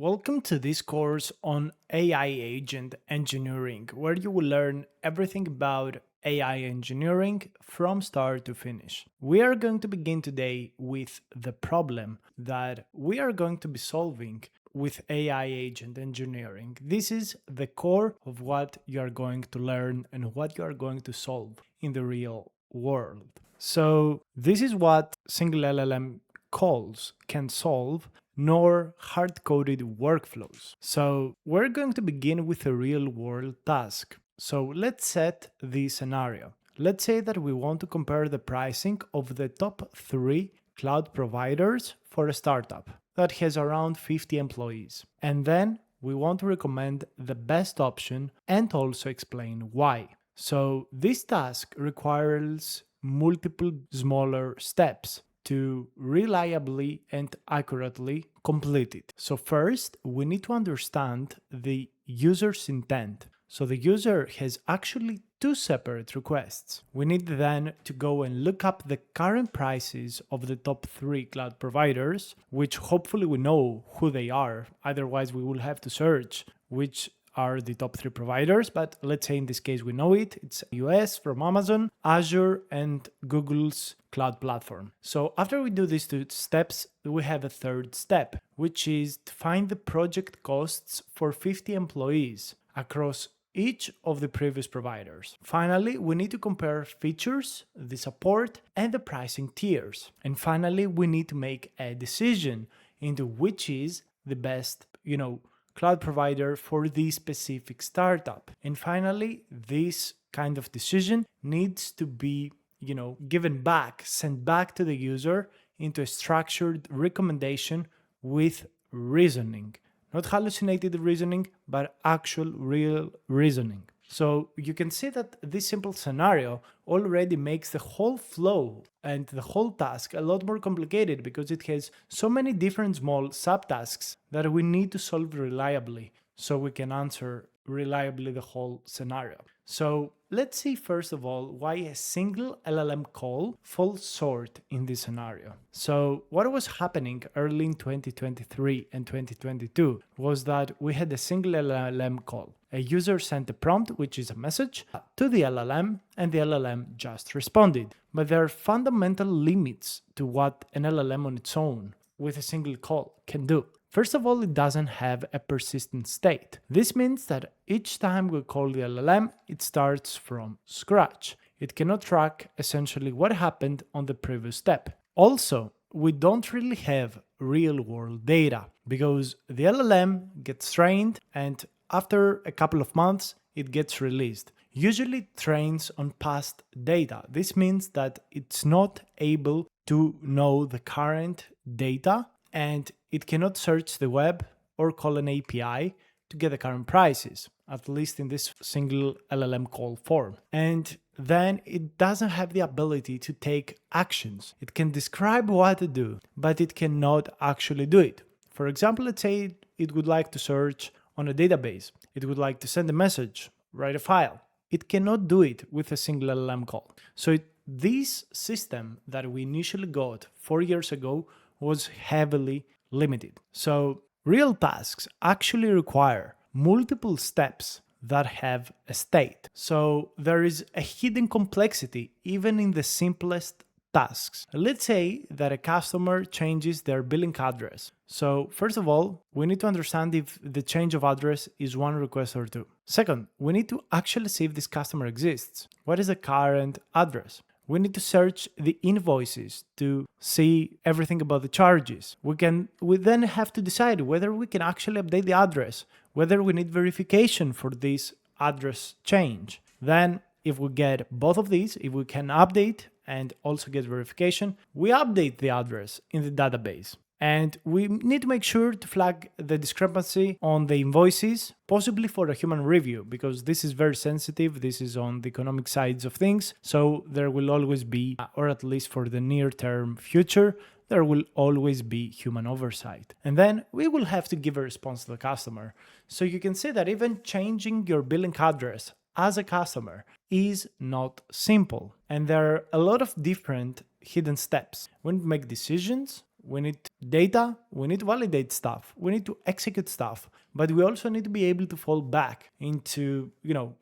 Welcome to this course on AI agent engineering, where you will learn everything about AI engineering from start to finish. We are going to begin today with the problem that we are going to be solving with AI agent engineering. This is the core of what you are going to learn and what you are going to solve in the real world. So, this is what single LLM calls can solve, nor hard-coded workflows. So we're going to begin with a real-world task. So let's set the scenario. Let's say that we want to compare the pricing of the top 3 cloud providers for a startup that has around 50 employees. And then we want to recommend the best option and also explain why. So this task requires multiple smaller steps to reliably and accurately complete it. So first, we need to understand the user's intent. So the user has actually 2 separate requests. We need then to go and look up the current prices of the top 3 cloud providers, which hopefully we know who they are. Otherwise, we will have to search which are the top 3 providers, but let's say in this case we know it. It's AWS from Amazon, Azure, and Google's cloud platform. So after we do these 2 steps, we have a third step, which is to find the project costs for 50 employees across each of the previous providers. Finally, we need to compare features, the support, and the pricing tiers. And finally, we need to make a decision into which is the best, cloud provider for this specific startup. And finally, this kind of decision needs to be, given back, sent back to the user into a structured recommendation with reasoning. Not hallucinated reasoning, but actual real reasoning. So you can see that this simple scenario already makes the whole flow and the whole task a lot more complicated because it has so many different small subtasks that we need to solve reliably so we can answer reliably the whole scenario. So let's see first of all why a single LLM call falls short in this scenario. So what was happening early in 2023 and 2022 was that we had a single LLM call. A user sent a prompt, which is a message, to the LLM, and the LLM just responded. But there are fundamental limits to what an LLM on its own with a single call can do. First of all, it doesn't have a persistent state. This means that each time we call the LLM, it starts from scratch. It cannot track essentially what happened on the previous step. Also, we don't really have real-world data because the LLM gets trained and after a couple of months, it gets released. Usually it trains on past data. This means that it's not able to know the current data and it cannot search the web or call an API to get the current prices, at least in this single LLM call form. And then it doesn't have the ability to take actions. It can describe what to do, but it cannot actually do it. For example, let's say it would like to search on a database. It would like to send a message, write a file. It cannot do it with a single LLM call. So this system that we initially got 4 years ago was heavily limited. So real tasks actually require multiple steps that have a state. So there is a hidden complexity even in the simplest tasks. Let's say that a customer changes their billing address. So first of all, we need to understand if the change of address is one request or 2. Second, we need to actually see if this customer exists. What is the current address? We need to search the invoices to see everything about the charges. We then have to decide whether we can actually update the address, whether we need verification for this address change. Then if we get both of these, if we can update and also get verification, we update the address in the database. And we need to make sure to flag the discrepancy on the invoices, possibly for a human review, because this is very sensitive. This is on the economic sides of things. So there will always be, or at least for the near-term future, there will always be human oversight. And then we will have to give a response to the customer. So you can see that even changing your billing address as a customer is not simple. And there are a lot of different hidden steps. When we make decisions, we need data, we need to validate stuff, we need to execute stuff, but we also need to be able to fall back into,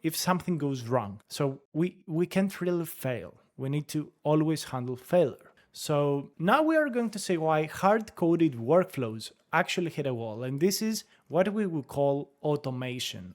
if something goes wrong. So we can't really fail. We need to always handle failure. So now we are going to say why hard-coded workflows actually hit a wall. And this is what we would call automation,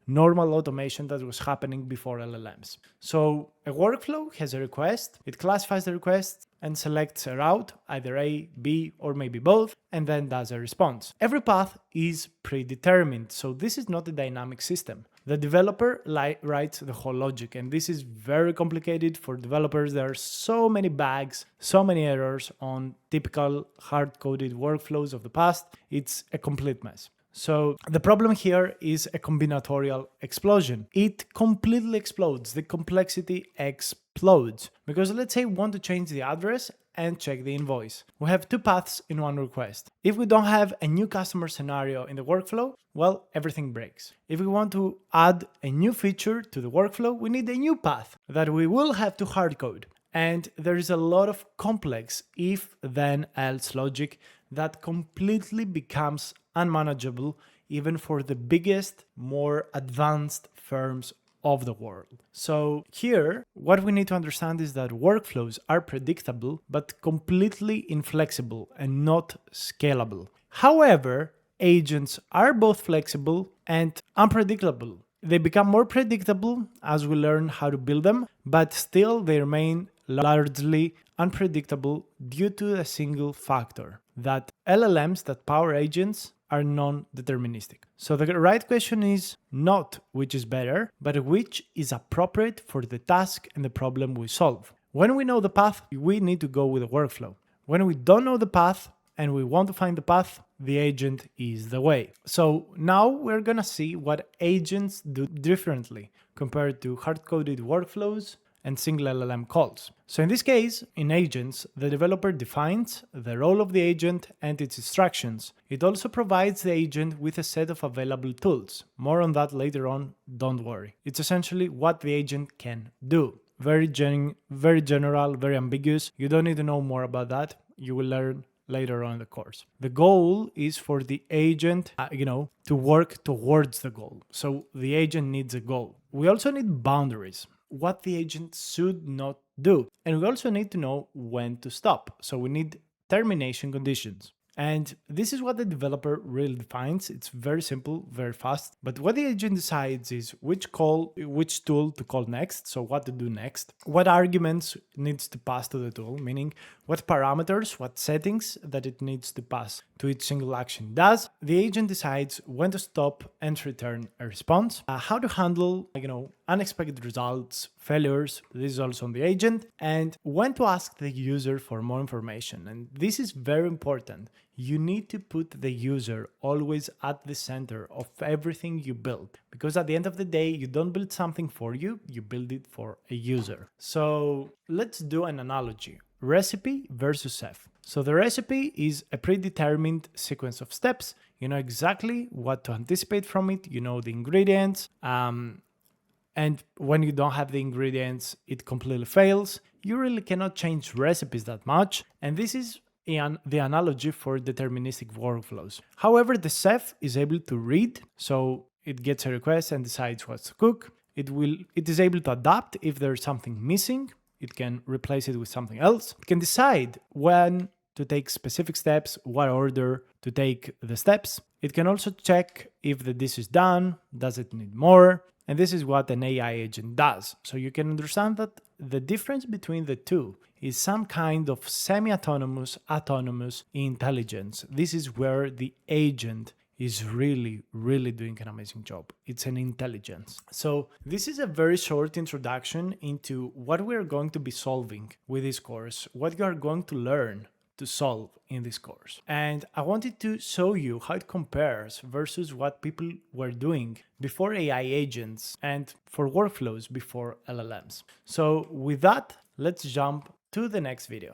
normal automation that was happening before LLMs. So a workflow has a request, it classifies the request and selects a route, either A, B, or maybe both, and then does a response. Every path is predetermined, so this is not a dynamic system. The developer writes the whole logic, and this is very complicated for developers. There are so many bugs, so many errors on typical hard-coded workflows of the past. It's a complete mess. So the problem here is a combinatorial explosion. It completely explodes. The complexity explodes. Because let's say we want to change the address and check the invoice. We have two paths in one request. If we don't have a new customer scenario in the workflow, well, everything breaks. If we want to add a new feature to the workflow, we need a new path that we will have to hardcode. And there is a lot of complex if, then, else logic that completely becomes unmanageable even for the biggest, more advanced firms of the world. So here, what we need to understand is that workflows are predictable, but completely inflexible and not scalable. However, agents are both flexible and unpredictable. They become more predictable as we learn how to build them, but still they remain largely unpredictable due to a single factor, that LLMs that power agents are non-deterministic. So the right question is not which is better, but which is appropriate for the task and the problem we solve. When we know the path, we need to go with the workflow. When we don't know the path and we want to find the path, the agent is the way. So now we're gonna see what agents do differently compared to hard-coded workflows and single LLM calls. So in this case, in agents, the developer defines the role of the agent and its instructions. It also provides the agent with a set of available tools. More on that later on, don't worry. It's essentially what the agent can do. Very general, very ambiguous. You don't need to know more about that. You will learn later on in the course. The goal is for the agent, to work towards the goal. So the agent needs a goal. We also need boundaries, what the agent should not do. And we also need to know when to stop. So we need termination conditions. And this is what the developer really defines. It's very simple, very fast. But what the agent decides is which tool to call next, so what to do next, what arguments needs to pass to the tool, meaning what parameters, what settings that it needs to pass to each single action does. The agent decides when to stop and return a response, how to handle, unexpected results, failures, this is also on the agent, and when to ask the user for more information. And this is very important. You need to put the user always at the center of everything you build, because at the end of the day, you don't build something for you, you build it for a user. So let's do an analogy. Recipe versus chef. So the recipe is a predetermined sequence of steps. You know exactly what to anticipate from it. You know the ingredients. And when you don't have the ingredients, it completely fails. You really cannot change recipes that much. And this is the analogy for deterministic workflows. However, the chef is able to read, so it gets a request and decides what to cook. It is able to adapt if there's something missing. It can replace it with something else. It can decide when to take specific steps, what order to take the steps. It can also check if the dish is done, does it need more? And this is what an AI agent does. So you can understand that the difference between the two is some kind of semi-autonomous, autonomous intelligence. This is where the agent is really doing an amazing job. It's an intelligence. So this is a very short introduction into what we're going to be solving with this course, what you are going to learn to solve in this course. And I wanted to show you how it compares versus what people were doing before AI agents and for workflows before LLMs. So with that, let's jump to the next video.